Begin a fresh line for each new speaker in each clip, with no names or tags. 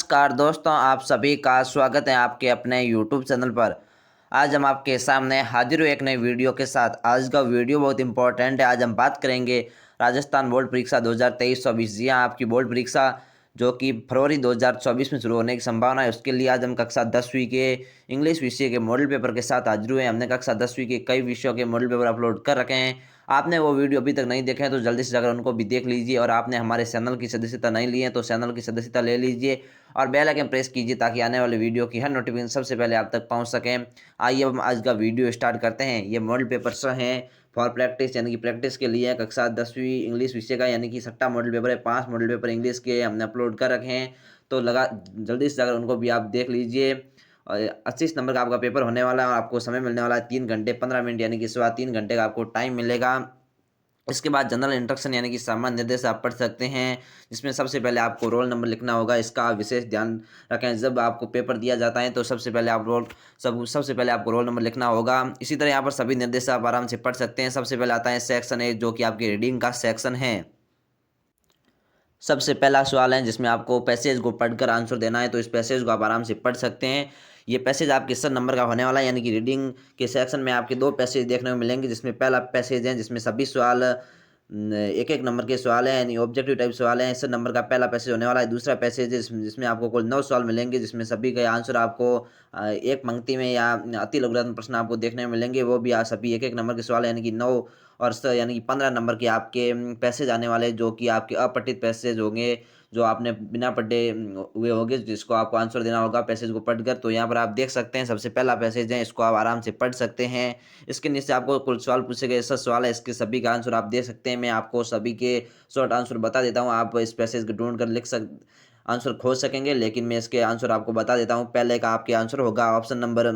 नमस्कार दोस्तों, आप सभी का स्वागत है आपके अपने यूट्यूब चैनल पर। आज हम आपके सामने हाजिर हुए एक नई वीडियो के साथ। आज का वीडियो बहुत इंपॉर्टेंट है। आज हम बात करेंगे राजस्थान बोर्ड परीक्षा 2023-24। जी हाँ, आपकी बोर्ड परीक्षा जो कि फरवरी 2024 में शुरू होने की संभावना है, उसके लिए आज हम कक्षा 10वीं के इंग्लिश विषय के मॉडल पेपर के साथ हाजिर हुए हैं। हमने कक्षा 10वीं के कई विषयों के मॉडल पेपर अपलोड कर रखे हैं। आपने वो वीडियो अभी तक नहीं देखे हैं तो जल्दी से जाकर उनको भी देख लीजिए, और आपने हमारे चैनल की सदस्यता नहीं ली है तो चैनल की सदस्यता ले लीजिए और बेल आइकन प्रेस कीजिए ताकि आने वाले वीडियो की हर नोटिफिकेशन सबसे पहले आप तक पहुंच सकें। आइए हम आज का वीडियो स्टार्ट करते हैं। ये मॉडल पेपर्स हैं फॉर प्रैक्टिस, यानी कि प्रैक्टिस के लिए कक्षा 10वीं इंग्लिश विषय का, यानी कि 6 मॉडल पेपर है। 5 मॉडल पेपर इंग्लिश के हमने अपलोड कर रखे हैं, तो लगा जल्दी से जाकर उनको भी आप देख लीजिए। और 80 नंबर का आपका पेपर होने वाला है और आपको समय मिलने वाला है 3 घंटे 15 मिनट, यानी कि सवा 3 घंटे का आपको टाइम मिलेगा। इसके बाद जनरल इंस्ट्रक्शन यानी कि सामान्य निर्देश आप पढ़ सकते हैं, जिसमें सबसे पहले आपको रोल नंबर लिखना होगा। इसका आप विशेष ध्यान रखें, जब आपको पेपर दिया जाता है तो सबसे पहले आपको रोल नंबर लिखना होगा। इसी तरह यहाँ पर सभी निर्देश आप आराम से पढ़ सकते हैं। सबसे पहले आता है सेक्शन ए, जो कि आपकी रीडिंग का सेक्शन है। सबसे पहला सवाल है जिसमें आपको पैसेज को पढ़कर आंसर देना है, तो इस पैसेज को आप आराम से पढ़ सकते हैं। ये पैसेज आपके 100 नंबर का होने वाला है, यानी कि रीडिंग के सेक्शन में आपके 2 पैसेज देखने को मिलेंगे, जिसमें पहला पैसेज है जिसमें सभी सवाल एक एक नंबर के सवाल हैं, यानी ऑब्जेक्टिव टाइप सवाल हैं। 100 नंबर का पहला पैसेज होने वाला है। दूसरा पैसेज है जिसमें आपको कुल 9 सवाल मिलेंगे, जिसमें सभी के आंसर आपको एक पंक्ति में या अति लघुत्तम प्रश्न आपको देखने को मिलेंगे। वो भी सभी एक एक नंबर के सवाल, यानी कि 9 और यानी कि 15 नंबर के आपके पैसेज आने वाले, जो कि आपके अपठित पैसेज होंगे, जो आपने बिना पढ़े हुए होंगे, जिसको आपको आंसर देना होगा पैसेज को पढ़कर। तो यहाँ पर आप देख सकते हैं सबसे पहला पैसेज है, इसको आप आराम से पढ़ सकते हैं। इसके नीचे आपको कुल सवाल पूछे गए 10 सवाल है, इसके सभी का आंसर आप दे सकते हैं। मैं आपको सभी के शॉर्ट आंसर बता देता हूँ, आप इस पैसेज को ढूंढ कर आंसर खोज सकेंगे, लेकिन मैं इसके आंसर आपको बता देता हूँ। पहले का आपके आंसर होगा ऑप्शन नंबर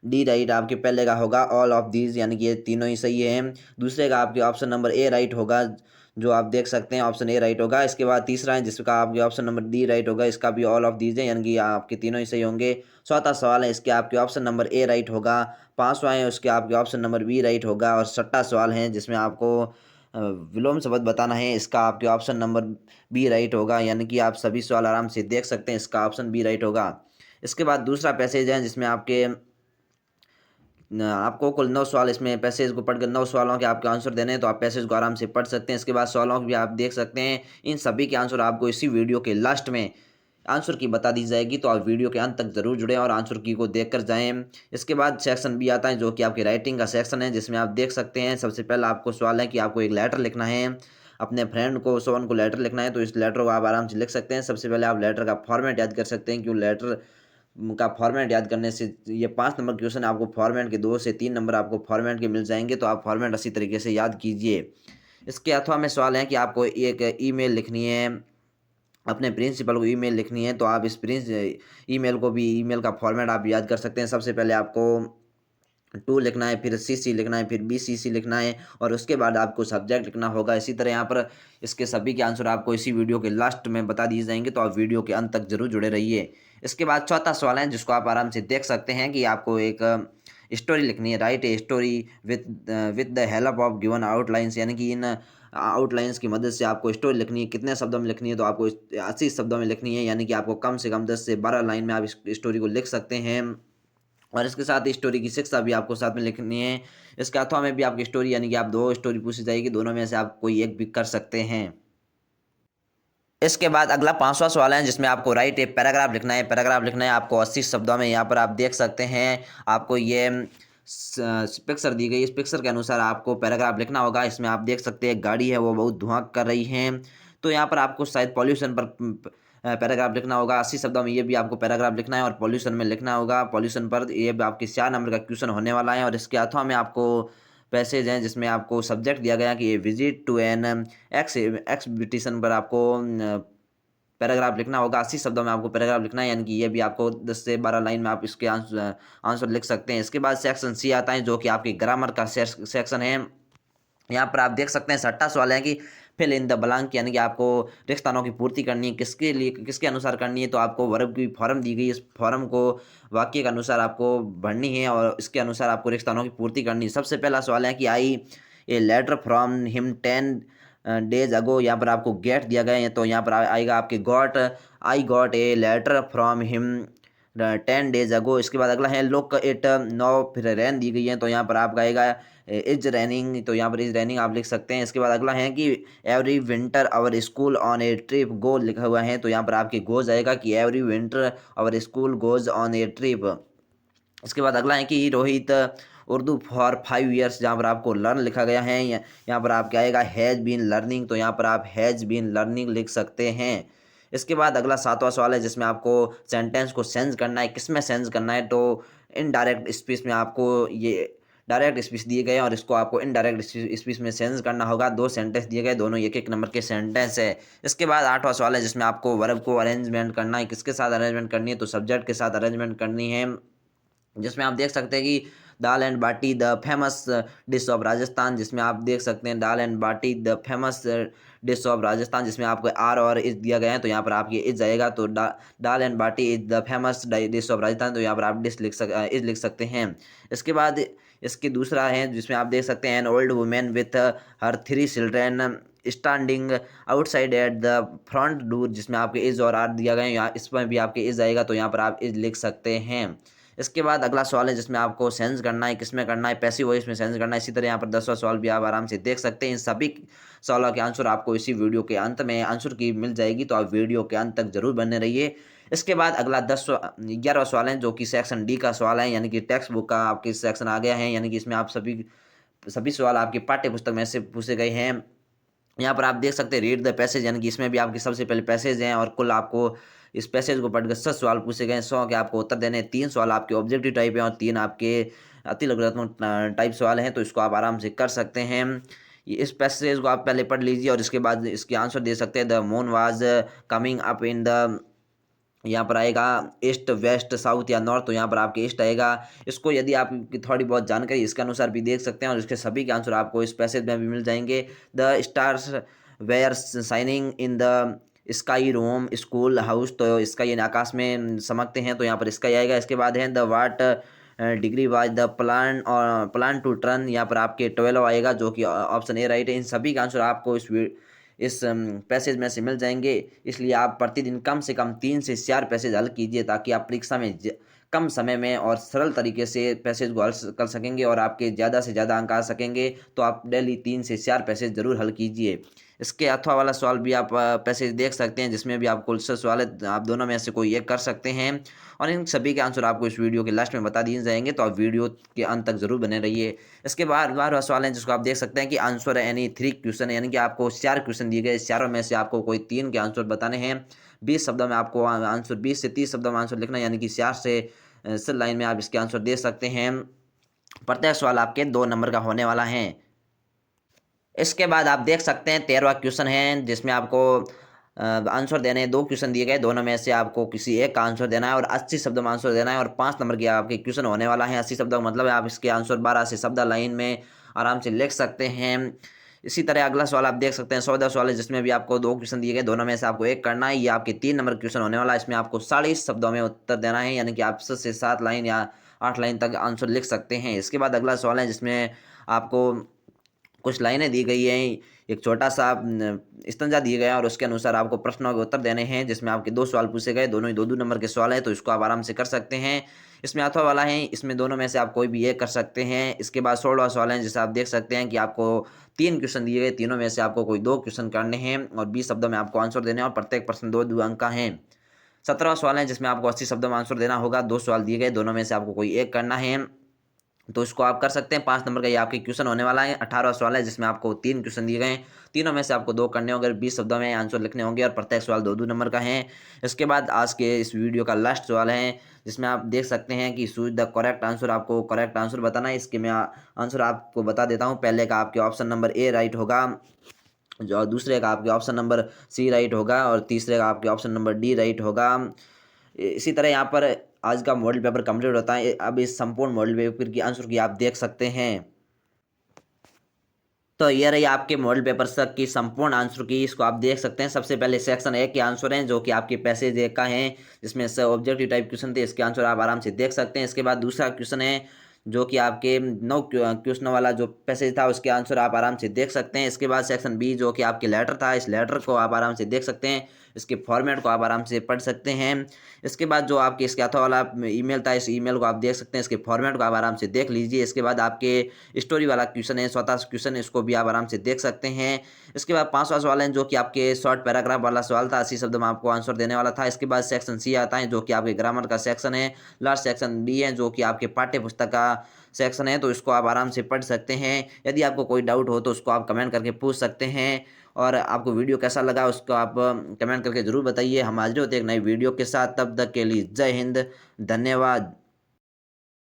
डी राइट, आपके पहले का होगा ऑल ऑफ दीज, यानी कि ये तीनों ही सही है। दूसरे का आपके ऑप्शन नंबर ए राइट होगा, जो आप देख सकते हैं ऑप्शन ए राइट होगा। इसके बाद तीसरा है जिसका आपके ऑप्शन नंबर डी राइट होगा, इसका भी ऑल ऑफ दीज है, यानी कि आपके तीनों ही सही होंगे। चौथा सवाल है, इसके आपके ऑप्शन नंबर ए राइट होगा। पांचवा है, उसके आपके ऑप्शन नंबर बी राइट होगा। और छठा सवाल है जिसमें आपको विलोम शब्द बताना है, इसका आपके ऑप्शन नंबर बी राइट होगा, यानी कि आप सभी सवाल आराम से देख सकते हैं, इसका ऑप्शन बी राइट होगा। इसके बाद दूसरा पैसेज है जिसमें आपको कुल 9 सवाल, इसमें पैसेज को पढ़कर 9 सवालों के आपके आंसर देने हैं, तो आप पैसेज को आराम से पढ़ सकते हैं। इसके बाद सवालों को भी आप देख सकते हैं। इन सभी के आंसर आपको इसी वीडियो के लास्ट में आंसर की बता दी जाएगी, तो आप वीडियो के अंत तक जरूर जुड़ें और आंसर की को देख कर जाएँ। इसके बाद सेक्शन बी आता है, जो कि आपकी राइटिंग का सेक्शन है, जिसमें आप देख सकते हैं सबसे पहला आपको सवाल है कि आपको एक लेटर लिखना है, अपने फ्रेंड को सोवन को लेटर लिखना है। तो इस लेटर को आप आराम से लिख सकते हैं। सबसे पहले आप लेटर का फॉर्मेट याद कर सकते हैं, क्यों लेटर का फॉर्मेट याद करने से ये 5 नंबर क्वेश्चन आपको फॉर्मेट के 2 से 3 नंबर आपको फॉर्मेट के मिल जाएंगे, तो आप फॉर्मेट अच्छी तरीके से याद कीजिए। इसके अथवा में सवाल है कि आपको एक ईमेल लिखनी है, अपने प्रिंसिपल को ईमेल लिखनी है, तो आप इस ईमेल को भी, ईमेल का फॉर्मेट आप याद कर सकते हैं। सबसे पहले आपको टू लिखना है, फिर CC लिखना है, फिर BCC लिखना है, और उसके बाद आपको सब्जेक्ट लिखना होगा। इसी तरह यहाँ पर इसके सभी के आंसर आपको इसी वीडियो के लास्ट में बता दिए जाएंगे, तो आप वीडियो के अंत तक जरूर जुड़े रहिए। इसके बाद चौथा सवाल है जिसको आप आराम से देख सकते हैं कि आपको एक स्टोरी लिखनी है। Right a story with the help of given outlines, यानी कि इन आउटलाइंस की मदद से आपको स्टोरी लिखनी है। कितने शब्दों में लिखनी है, तो आपको 80 शब्दों में लिखनी है, यानी कि आपको कम से कम 10 से 12 लाइन में आप इस स्टोरी को लिख सकते हैं। और इसके साथ स्टोरी की शिक्षा भी आपको साथ में लिखनी है। इसके अथवा में भी आपकी स्टोरी, यानी कि आप 2 स्टोरी पूछी जाएगी, दोनों में से आप कोई एक भी कर सकते हैं। इसके बाद अगला 5वां सवाल है जिसमें आपको राइट ए पैराग्राफ लिखना है। पैराग्राफ लिखना है आपको 80 शब्दों में। यहाँ पर आप देख सकते हैं आपको ये पिक्चर दी गई, इस पिक्चर के अनुसार आपको पैराग्राफ लिखना होगा। इसमें आप देख सकते हैं गाड़ी है वो बहुत धुआं कर रही है, तो यहाँ पर आपको शायद पॉल्यूशन पर पैराग्राफ लिखना होगा। 80 शब्दों में ये भी आपको पैराग्राफ लिखना है और पॉल्यूशन में लिखना होगा। पॉल्यूशन पर ये भी आपके 4 नंबर का क्वेश्चन होने वाला है। और इसके अथवा में आपको पैसेज हैं जिसमें आपको सब्जेक्ट दिया गया कि विजिट टू एन एक्सबिटिशन पर आपको पैराग्राफ लिखना होगा। 80 शब्दों में आपको पैराग्राफ लिखना है, यानी कि ये भी आपको 10 से 12 लाइन में आप इसके आंसर लिख सकते हैं। इसके बाद सेक्शन C आता है, जो कि आपकी ग्रामर का सेक्शन है। यहाँ पर आप देख सकते हैं 6ठा सवाल है कि फिल इन द ब्लैंक, यानी कि आपको रिक्त स्थानों की पूर्ति करनी है। किसके लिए, किसके अनुसार करनी है, तो आपको वर्ब की फॉर्म दी गई, इस फॉर्म को वाक्य के अनुसार आपको भरनी है और इसके अनुसार आपको रिक्त स्थानों की पूर्ति करनी है। सबसे पहला सवाल है कि I a letter from him 10 days ago, यहाँ पर आपको गेट दिया गया है, तो यहाँ पर आएगा आपके got, I got a letter from him 10 days ago. इसके बाद अगला है लुक इट नो, फिर रैन दी गई है, तो यहाँ पर आपका आएगा इज रैनिंग, तो यहाँ पर इज रैनिंग आप लिख सकते हैं। इसके बाद अगला है कि every winter our school on a trip go लिखा हुआ है, तो यहाँ पर आपके गोज आएगा कि every winter our school goes on a trip. इसके बाद अगला है कि रोहित उर्दू फॉर 5 years, जहाँ पर आपको लर्न लिखा गया है, यहाँ पर आपके आएगा हैज़ बीन लर्निंग, तो यहाँ पर आप हैज़ बीन लर्निंग लिख सकते हैं। इसके बाद अगला 7वां सवाल है जिसमें आपको सेंटेंस को सेंस करना है। किस में सेंस करना है, तो इनडायरेक्ट स्पीच में आपको ये डायरेक्ट स्पीच दिए गए और इसको आपको इनडायरेक्ट स्पीच में सेंस करना होगा। 2 सेंटेंस दिए गए, दोनों एक एक नंबर के सेंटेंस है। इसके बाद 8वां सवाल है जिसमें आपको वर्ब को अरेंजमेंट करना है। किसके साथ अरेंजमेंट करनी है, तो सब्जेक्ट के साथ अरेंजमेंट करनी है, जिसमें आप देख सकते हैं कि dal and baati the famous dish of Rajasthan, जिसमें आप देख सकते हैं dal and baati the famous dish of Rajasthan, जिसमें आपको आर और इज दिया गया है, तो यहाँ पर आप ये इज आएगा, तो dal and baati is the famous dish of Rajasthan, तो यहाँ पर आप डिश इज लिख सकते हैं। इसके बाद इसकी दूसरा है जिसमें आप देख सकते हैं an old women with her 3 children standing outside at the front door, जिसमें आपके इज और आर दिया गया है, यहाँ इसमें भी आपके इज आएगा, तो यहाँ पर आप इज लिख सकते हैं। इसके बाद अगला सवाल है जिसमें आपको सेंस करना है। किसमें करना है, पैसिव वॉइस में सेंस करना है। इसी तरह यहाँ पर 10वां सवाल भी आप आराम से देख सकते हैं। इन सभी सवालों के आंसर आपको इसी वीडियो के अंत में आंसर की मिल जाएगी, तो आप वीडियो के अंत तक जरूर बने रहिए। इसके बाद अगला 11वां सवाल है जो कि सेक्शन डी का सवाल है, यानी कि टेक्स्ट बुक का आपके सेक्शन आ गया है, यानी कि इसमें आप सभी सवाल आपकी पाठ्य पुस्तक में से पूछे गए हैं। यहाँ पर आप देख सकते हैं रीड द पैसेज, यानी कि इसमें भी आपके सबसे पहले पैसेज हैं और कुल आपको इस पैसेज को पढ़कर 100 सवाल पूछे गए, 100 के आपको उत्तर देने। 3 सवाल आपके ऑब्जेक्टिव टाइप हैं और 3 आपके अति लघुत्मक टाइप सवाल हैं, तो इसको आप आराम से कर सकते हैं। इस पैसेज को आप पहले पढ़ लीजिए और इसके बाद इसके आंसर दे सकते हैं। The moon was coming up in the, यहाँ पर आएगा ईस्ट वेस्ट साउथ या नॉर्थ, तो यहाँ पर आपके ईस्ट आएगा। इसको यदि आपकी थोड़ी बहुत जानकारी इसके अनुसार भी देख सकते हैं और इसके सभी के आंसर आपको इस पैसेज में भी मिल जाएंगे। The stars were shining in the sky room school house, तो इसका ये आकाश में चमकते हैं, तो यहाँ पर इसका ही आएगा। इसके बाद है the what degree was the plan to turn, यहाँ पर आपके 12 आएगा जो कि ऑप्शन ए राइट है। इन सभी का आंसर आपको इस पैसेज में से मिल जाएंगे, इसलिए आप प्रतिदिन कम से कम 3 से 4 पैसेज हल कीजिए ताकि आप परीक्षा में कम समय में और सरल तरीके से पैसेज को हल कर सकेंगे और आपके ज़्यादा से ज़्यादा अंक आ सकेंगे। तो आप डेली 3 से 4 पैसेज जरूर हल कीजिए। इसके अथवा वाला सवाल भी आप पैसेज देख सकते हैं, जिसमें भी आपको कुल 6 सवाल है, आप दोनों में से कोई एक कर सकते हैं और इन सभी के आंसर आपको इस वीडियो के लास्ट में बता दिए जाएंगे, तो आप वीडियो के अंत तक जरूर बने रहिए। इसके बाद 12वां सवाल है जिसको आप देख सकते हैं कि आंसर एनी 3 क्वेश्चन, यानी कि आपको 4 क्वेश्चन दिए गए, चारों में से आपको कोई 3 के आंसर बताने हैं। 20 शब्दों में आपको आंसर 20 से 30 शब्दों में आंसर लिखना है, यानी कि 4 से लाइन में आप इसके आंसर दे सकते हैं। प्रत्येक सवाल आपके 2 नंबर का होने वाला है। इसके बाद आप देख सकते हैं 13वां क्वेश्चन है जिसमें आपको आंसर देने हैं। 2 क्वेश्चन दिए गए, दोनों में से आपको किसी एक का आंसर देना है और 80 शब्दों में आंसर देना है और 5 नंबर के आपके क्वेश्चन होने वाला है। 80 शब्दों का मतलब है आप इसके आंसर 12 से शब्द लाइन में आराम से लिख सकते हैं। इसी तरह अगला सवाल आप देख सकते हैं 14वां सवाल है जिसमें भी आपको 2 क्वेश्चन दिए गए, दोनों में से आपको एक करना है। ये आपके 3 नंबर क्वेश्चन होने वाला है, इसमें आपको 40 शब्दों में उत्तर देना है, यानी कि आप 6 से 7 लाइन या 8 लाइन तक आंसर लिख सकते हैं। इसके बाद अगला सवाल है जिसमें आपको कुछ लाइनें दी गई हैं, एक छोटा सा स्तंजा दिया गया और उसके अनुसार आपको प्रश्नों के उत्तर देने हैं, जिसमें आपके 2 सवाल पूछे गए, दोनों ही 2-2 नंबर के सवाल हैं, तो इसको आप आराम से कर सकते हैं। इसमें अथवा वाला है, इसमें दोनों में से आप कोई भी एक कर सकते हैं। इसके बाद 16वां सवाल है जिसे आप देख सकते हैं कि आपको 3 क्वेश्चन दिए गए, तीनों में से आपको कोई 2 क्वेश्चन करने हैं और 20 शब्दों में आपको आंसर देने हैं और प्रत्येक प्रश्न 2-2 अंक का है। 17वां सवाल है जिसमें आपको 80 शब्दों में आंसर देना होगा। 2 सवाल दिए गए, दोनों में से आपको कोई एक करना है, तो इसको आप कर सकते हैं। 5 नंबर का ये आपके क्वेश्चन होने वाला है। 18वां सवाल है जिसमें आपको 3 क्वेश्चन दिए गए, तीनों में से आपको 2 करने होंगे, 20 शब्दों में आंसर लिखने होंगे और प्रत्येक सवाल 2-2 नंबर का है। इसके बाद आज के इस वीडियो का लास्ट सवाल है जिसमें आप देख सकते हैं कि चूज द करेक्ट आंसर, आपको करेक्ट आंसर बताना है। इसके मैं आंसर आपको बता देता हूँ। पहले का आपके ऑप्शन नंबर ए राइट होगा, जो दूसरे का आपके ऑप्शन नंबर सी राइट होगा और तीसरे का आपके ऑप्शन नंबर डी राइट होगा। इसी तरह यहाँ पर आज का मॉडल पेपर कंप्लीट होता है। अब इस संपूर्ण मॉडल पेपर की आंसर की आप देख सकते हैं। तो ये रही आपके मॉडल पेपर तक की संपूर्ण आंसर की, इसको आप देख सकते हैं। सबसे पहले सेक्शन ए के आंसर हैं जो कि आपके पैसेज ए का है, जिसमें से ऑब्जेक्टिव टाइप क्वेश्चन थे, इसके आंसर आप आराम से देख सकते हैं। इसके बाद दूसरा क्वेश्चन है जो कि आपके 9 क्वेश्चन वाला जो पैसेज था उसके आंसर आप आराम से देख सकते हैं। इसके बाद सेक्शन बी जो कि आपके लेटर था, इस लेटर को आप आराम से देख सकते हैं, इसके फॉर्मेट को आप आराम से पढ़ सकते हैं। इसके बाद जो आपके इसके अथवा वाला ईमेल था, इस ईमेल को आप देख सकते हैं, इसके फॉर्मेट को आप आराम से देख लीजिए। इसके बाद आपके स्टोरी वाला क्वेश्चन है, स्वतः क्वेश्चन, इसको भी आप आराम से देख सकते हैं। इसके बाद 5वां सवाल है जो कि आपके शॉर्ट पैराग्राफ वाला सवाल था, 80 शब्द में आपको आंसर देने वाला था। इसके बाद सेक्शन सी आता है जो कि आपके ग्रामर का सेक्शन है। लास्ट सेक्शन डी है जो कि आपके पाठ्य पुस्तक का सेक्शन है, तो इसको आप आराम से पढ़ सकते हैं। यदि आपको कोई डाउट हो तो उसको आप कमेंट करके पूछ सकते हैं। और आपको वीडियो कैसा लगा उसको आप कमेंट करके ज़रूर बताइए। हम हाजिर होते हैं एक नई वीडियो के साथ, तब तक के लिए जय हिंद, धन्यवाद।